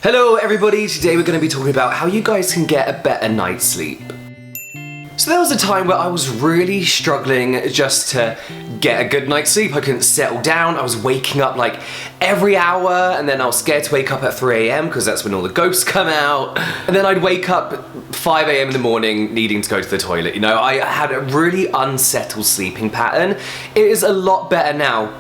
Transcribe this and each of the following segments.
Hello everybody, today we're going to be talking about how you guys can get a better night's sleep. So there was a time where I was really struggling just to get a good night's sleep. I couldn't settle down, I was waking up like every hour, and then I was scared to wake up at 3 AM because that's when all the ghosts come out. And then I'd wake up 5 AM in the morning needing to go to the toilet. You know, I had a really unsettled sleeping pattern. It is a lot better now.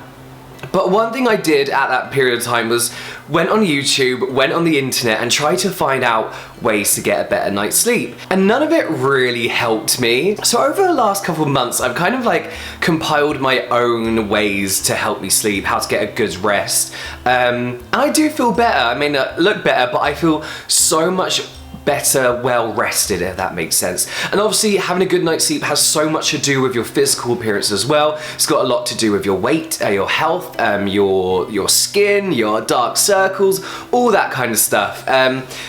But one thing I did at that period of time was went on YouTube, went on the internet and tried to find out ways to get a better night's sleep. And none of it really helped me. So over the last couple of months, I've kind of like compiled my own ways to help me sleep, how to get a good rest. And I do feel better. I may not look better, but I feel so much better, well rested, if that makes sense. And obviously having a good night's sleep has so much to do with your physical appearance as well. It's got a lot to do with your weight, your health, your skin, your dark circles, all that kind of stuff.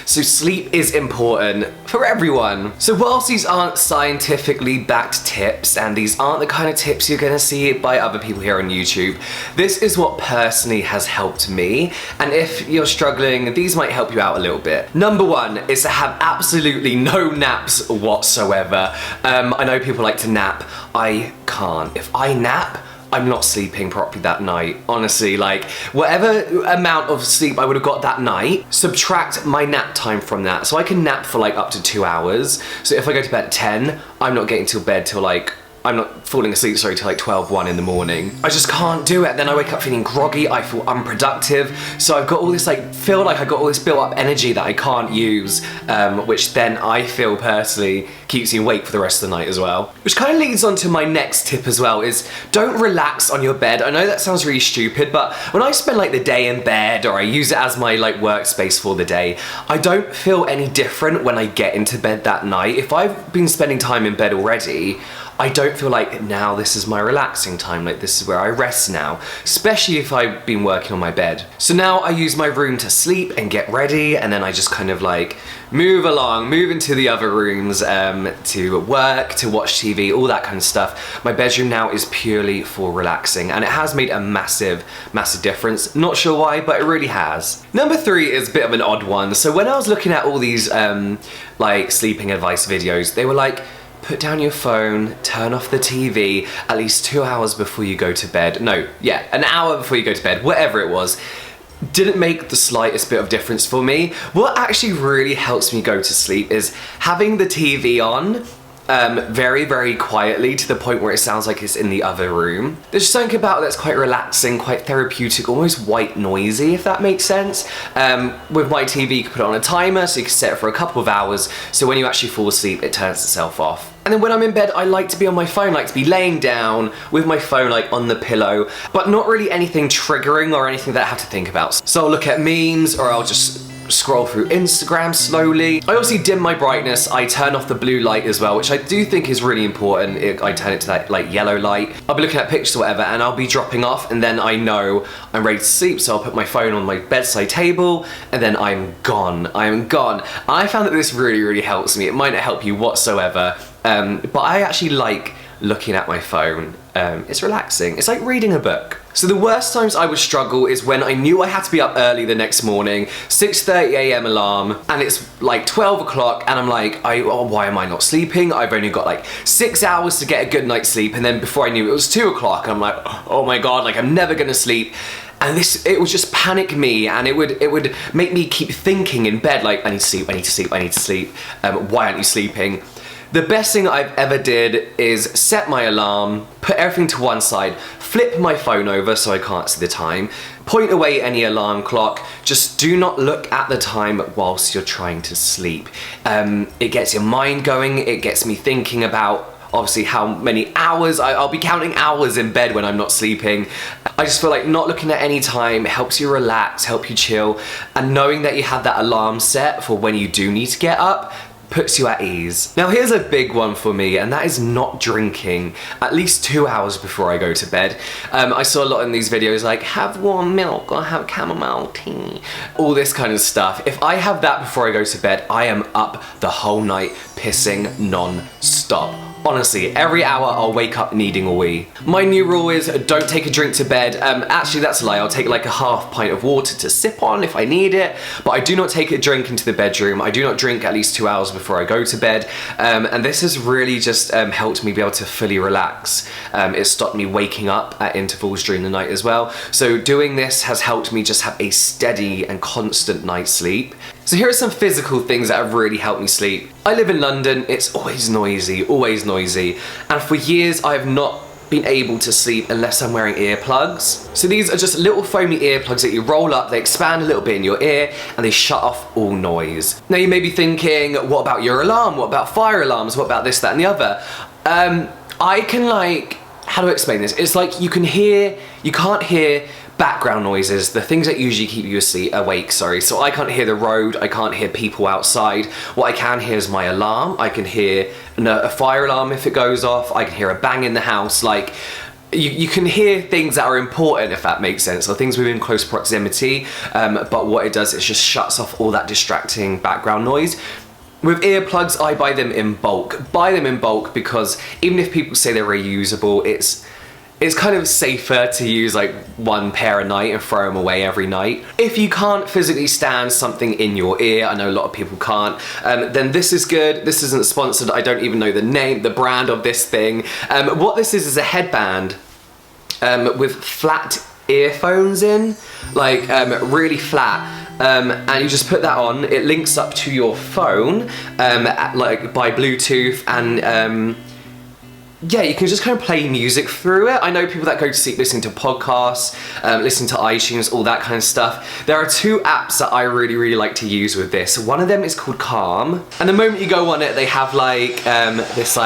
So sleep is important for everyone. So whilst these aren't scientifically backed tips, and these aren't the kind of tips you're gonna see by other people here on YouTube, this is what personally has helped me. And if you're struggling, these might help you out a little bit. Number one is to have absolutely no naps whatsoever. I know people like to nap. I can't. If I nap, I'm not sleeping properly that night. Honestly, like whatever amount of sleep I would have got that night, subtract my nap time from that. So I can nap for like up to 2 hours. So if I go to bed at 10, I'm not getting to bed till like, I'm not falling asleep, sorry, till like 12, 1 in the morning. I just can't do it. Then I wake up feeling groggy, I feel unproductive. So I've got all this feel like I've got all this built up energy that I can't use, which then I feel personally keeps me awake for the rest of the night as well. Which kind of leads on to my next tip as well, is don't relax on your bed. I know that sounds really stupid, but when I spend like the day in bed, or I use it as my like workspace for the day, I don't feel any different when I get into bed that night. If I've been spending time in bed already, I don't feel like now this is my relaxing time, like this is where I rest now, especially if I've been working on my bed. So now I use my room to sleep and get ready, and then I just kind of like move along, move into the other rooms to work, to watch TV, all that kind of stuff. My bedroom now is purely for relaxing, and it has made a massive, massive difference. Not sure why, but it really has. Number 3 is a bit of an odd one. So when I was looking at all these like sleeping advice videos, they were like, put down your phone, turn off the TV at least 2 hours before you go to bed. No, yeah, an hour before you go to bed, whatever it was. Didn't make the slightest bit of difference for me. What actually really helps me go to sleep is having the TV on very, very quietly, to the point where it sounds like it's in the other room. There's something about it that's quite relaxing, quite therapeutic, almost white noisy, if that makes sense. With my TV, you can put it on a timer, so you can set it for a couple of hours, so when you actually fall asleep, it turns itself off. And then when I'm in bed, I like to be on my phone, like to be laying down with my phone like on the pillow, but not really anything triggering or anything that I have to think about. So I'll look at memes, or I'll just scroll through Instagram slowly. I also dim my brightness, I turn off the blue light as well, which I do think is really important. I turn it to that like yellow light. I'll be looking at pictures or whatever, and I'll be dropping off, and then I know I'm ready to sleep, so I'll put my phone on my bedside table, and then I'm gone. I am gone. I found that this really, really helps me. It might not help you whatsoever, but I actually like looking at my phone. It's relaxing. It's like reading a book. So the worst times I would struggle is when I knew I had to be up early the next morning, 6:30 AM alarm, and it's like 12 o'clock, and I'm like, oh, why am I not sleeping? I've only got like 6 hours to get a good night's sleep, and then before I knew it was 2 o'clock, and I'm like, oh my god, like I'm never gonna sleep. And it would just panic me, and it would make me keep thinking in bed like, I need to sleep, I need to sleep, I need to sleep. Why aren't you sleeping? The best thing I've ever did is set my alarm, put everything to one side, flip my phone over so I can't see the time, point away any alarm clock, just do not look at the time whilst you're trying to sleep. It gets your mind going, it gets me thinking about obviously how many hours, I'll be counting hours in bed when I'm not sleeping. I just feel like not looking at any time helps you relax, help you chill, and knowing that you have that alarm set for when you do need to get up puts you at ease. Now here's a big one for me, and that is not drinking at least 2 hours before I go to bed. I saw a lot in these videos like, have warm milk or have chamomile tea, all this kind of stuff. If I have that before I go to bed, I am up the whole night pissing non-stop. Honestly, every hour I'll wake up needing a wee. My new rule is don't take a drink to bed. Actually, that's a lie. I'll take like a half pint of water to sip on if I need it, but I do not take a drink into the bedroom. I do not drink at least 2 hours before I go to bed. And this has really just helped me be able to fully relax. It stopped me waking up at intervals during the night as well. So doing this has helped me just have a steady and constant night's sleep. So here are some physical things that have really helped me sleep. I live in London, it's always noisy, and for years I have not been able to sleep unless I'm wearing earplugs. So these are just little foamy earplugs that you roll up, they expand a little bit in your ear, and they shut off all noise. Now you may be thinking, what about your alarm? What about fire alarms? What about this, that, and the other? I can how do I explain this? It's like you can't hear background noises, the things that usually keep you awake, sorry. So I can't hear the road, I can't hear people outside. What I can hear is my alarm. I can hear a fire alarm if it goes off. I can hear a bang in the house. Like, you can hear things that are important, if that makes sense, or things within close proximity. But what it does is just shuts off all that distracting background noise. With earplugs, I buy them in bulk. Buy them in bulk because even if people say they're reusable, it's kind of safer to use like one pair a night and throw them away every night. If you can't physically stand something in your ear, I know a lot of people can't, then this is good. This isn't sponsored. I don't even know the brand of this thing. What this is a headband with flat earphones in, like really flat. And you just put that on. It links up to your phone by Bluetooth, and yeah, you can just kind of play music through it. I know people that go to sleep listening to podcasts, listen to iTunes, all that kind of stuff. There are two apps that I really like to use with this. One of them is called Calm, and the moment you go on it, they have this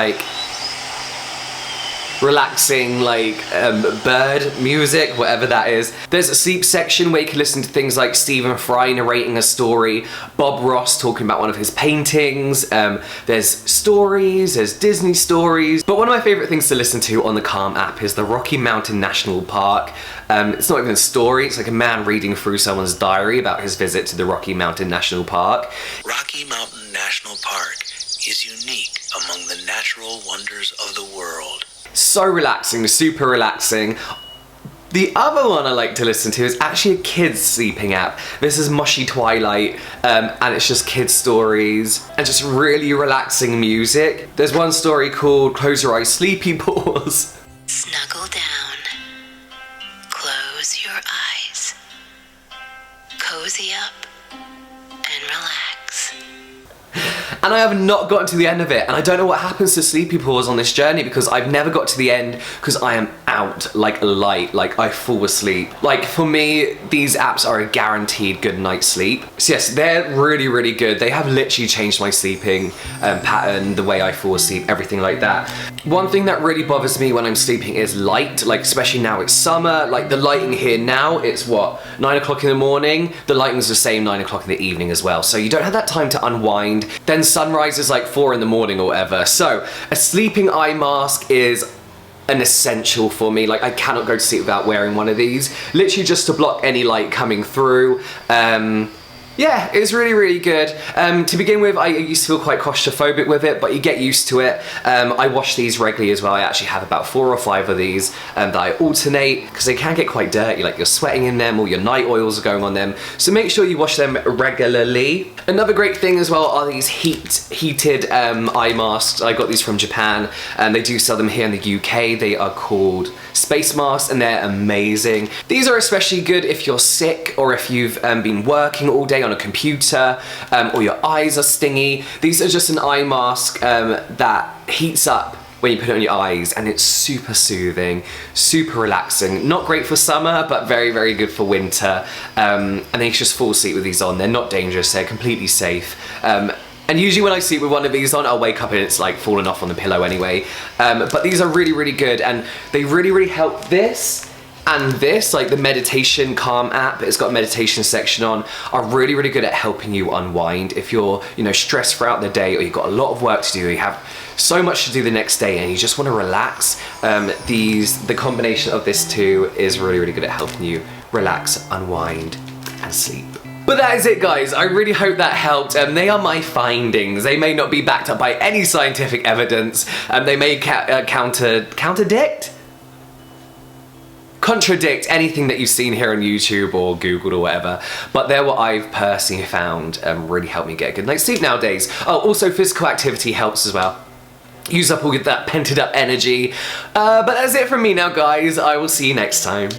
relaxing bird music, whatever that is. There's a sleep section where you can listen to things like Stephen Fry narrating a story, Bob Ross talking about one of his paintings, there's stories, there's Disney stories. But one of my favorite things to listen to on the Calm app is the Rocky Mountain National Park. It's not even a story, it's like a man reading through someone's diary about his visit to the Rocky Mountain National Park. Rocky Mountain National Park is unique among the natural wonders of the world. So relaxing, super relaxing. The other one I like to listen to is actually a kids sleeping app. This is Moshi Twilight, and it's just kids stories and just really relaxing music. There's one story called Close Your Eyes, Sleepy Paws. Snuggle down, close your eyes, cozy up, and relax. And I have not gotten to the end of it, and I don't know what happens to Sleepy Paws on this journey because I've never got to the end because I am out like a light, like I fall asleep. Like for me, these apps are a guaranteed good night's sleep. So yes, they're really good. They have literally changed my sleeping pattern, the way I fall asleep, everything like that. One thing that really bothers me when I'm sleeping is light, like especially now it's summer, like the lighting here now, it's what, 9 o'clock in the morning? The lighting's the same 9 o'clock in the evening as well, so you don't have that time to unwind. Then sunrise is like 4 in the morning or whatever. So a sleeping eye mask is an essential for me. Like I cannot go to sleep without wearing one of these, literally just to block any light coming through. Yeah, it's really good. To begin with, I used to feel quite claustrophobic with it, but you get used to it. I wash these regularly as well. I actually have about 4 or 5 of these that I alternate because they can get quite dirty, like you're sweating in them or your night oils are going on them. So make sure you wash them regularly. Another great thing as well are these heated eye masks. I got these from Japan, and they do sell them here in the UK. They are called space masks, and they're amazing. These are especially good if you're sick or if you've been working all day on a computer, or your eyes are stingy. These are just an eye mask that heats up when you put it on your eyes, and it's super soothing, super relaxing. Not great for summer, but very good for winter. And then you just fall asleep with these on. They're not dangerous, they're completely safe. And usually when I sleep with one of these on, I'll wake up and it's like fallen off on the pillow anyway. But these are really good, and they really help this and this, like the meditation Calm app, it's got a meditation section on, are really good at helping you unwind. If you're, stressed throughout the day, or you've got a lot of work to do, you have so much to do the next day and you just want to relax, the combination of this two is really good at helping you relax, unwind, and sleep. But that is it, guys. I really hope that helped. They are my findings. They may not be backed up by any scientific evidence. They may contradict anything that you've seen here on YouTube or Googled or whatever, but they're what I've personally found really help me get a good night's sleep nowadays. Oh, also physical activity helps as well. Use up all that pented up energy. But that's it from me now, guys. I will see you next time.